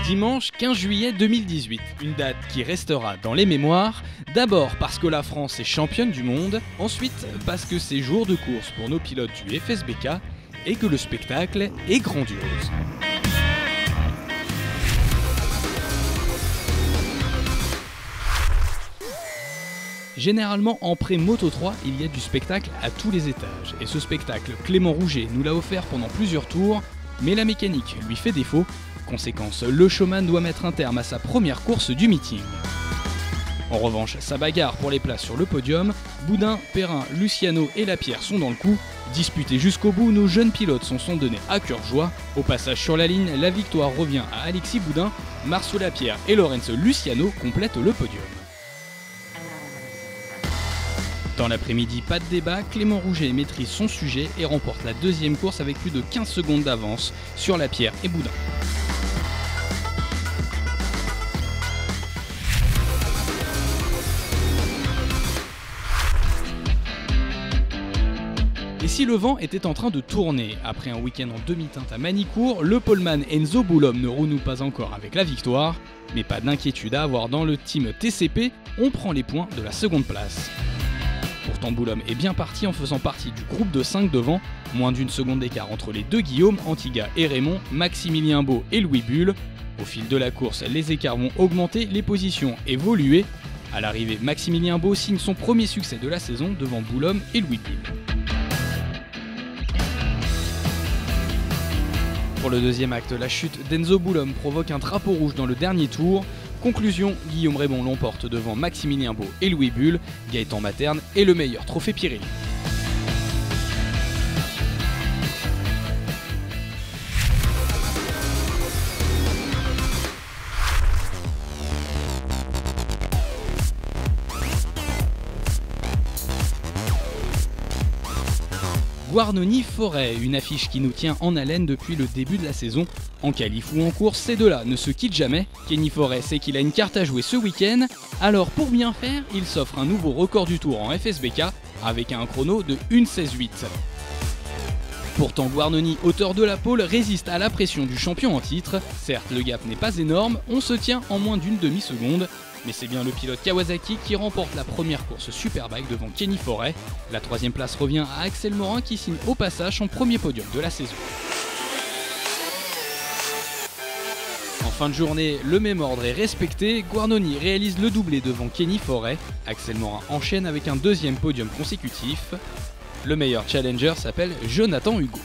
Dimanche 15 juillet 2018, une date qui restera dans les mémoires, d'abord parce que la France est championne du monde, ensuite parce que c'est jour de course pour nos pilotes du FSBK et que le spectacle est grandiose. Généralement en pré-Moto 3, il y a du spectacle à tous les étages, et ce spectacle, Clément Rouget nous l'a offert pendant plusieurs tours, mais la mécanique lui fait défaut. Conséquence, le showman doit mettre un terme à sa première course du meeting. En revanche, sa bagarre pour les places sur le podium, Boudin, Perrin, Luciano et Lapierre sont dans le coup. Disputés jusqu'au bout, nos jeunes pilotes s'en sont donnés à cœur joie. Au passage sur la ligne, la victoire revient à Alexis Boudin, Marceau Lapierre et Lorenzo Luciano complètent le podium. Dans l'après-midi, pas de débat, Clément Rouget maîtrise son sujet et remporte la deuxième course avec plus de 15 secondes d'avance sur Lapierre et Boudin. Et si le vent était en train de tourner, après un week-end en demi-teinte à Manicourt, le poleman Enzo Boulom ne renoue pas encore avec la victoire, mais pas d'inquiétude à avoir dans le team TCP, on prend les points de la seconde place. Pourtant Boulom est bien parti en faisant partie du groupe de 5 devant, moins d'une seconde d'écart entre les deux Guillaume, Antiga et Raymond, Maximilien Beau et Louis Bull. Au fil de la course, les écarts vont augmenter, les positions évoluer. À l'arrivée, Maximilien Beau signe son premier succès de la saison devant Boulom et Louis Bull. Pour le deuxième acte, la chute d'Enzo Boulom provoque un drapeau rouge dans le dernier tour. Conclusion, Guillaume Raymond l'emporte devant Maximilien Beau et Louis Bull. Gaëtan Materne est le meilleur trophée Pirelli. Guarnoni-Forêt, une affiche qui nous tient en haleine depuis le début de la saison. En qualif ou en course, ces deux-là ne se quittent jamais. Kenny Forêt sait qu'il a une carte à jouer ce week-end, alors pour bien faire, il s'offre un nouveau record du tour en FSBK avec un chrono de 1:16.8. Pourtant Guarnoni, auteur de la pole, résiste à la pression du champion en titre. Certes, le gap n'est pas énorme, on se tient en moins d'une demi-seconde. Mais c'est bien le pilote Kawasaki qui remporte la première course Superbike devant Kenny Forêt. La troisième place revient à Axel Morin qui signe au passage son premier podium de la saison. En fin de journée, le même ordre est respecté. Guarnoni réalise le doublé devant Kenny Forêt. Axel Morin enchaîne avec un deuxième podium consécutif. Le meilleur challenger s'appelle Jonathan Hugo.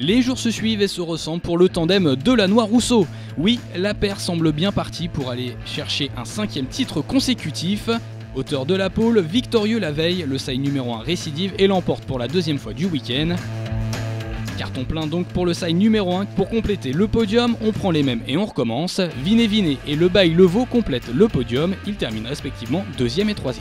Les jours se suivent et se ressemblent pour le tandem Delannoy-Rousseau. Oui, la paire semble bien partie pour aller chercher un 5e titre consécutif. Auteur de la pole, victorieux la veille, le SAI numéro 1 récidive et l'emporte pour la deuxième fois du week-end. Carton plein donc pour le SAI numéro 1. Pour compléter le podium, on prend les mêmes et on recommence. Vinet et Le Bail-Levaux complètent le podium. Ils terminent respectivement 2e et 3e.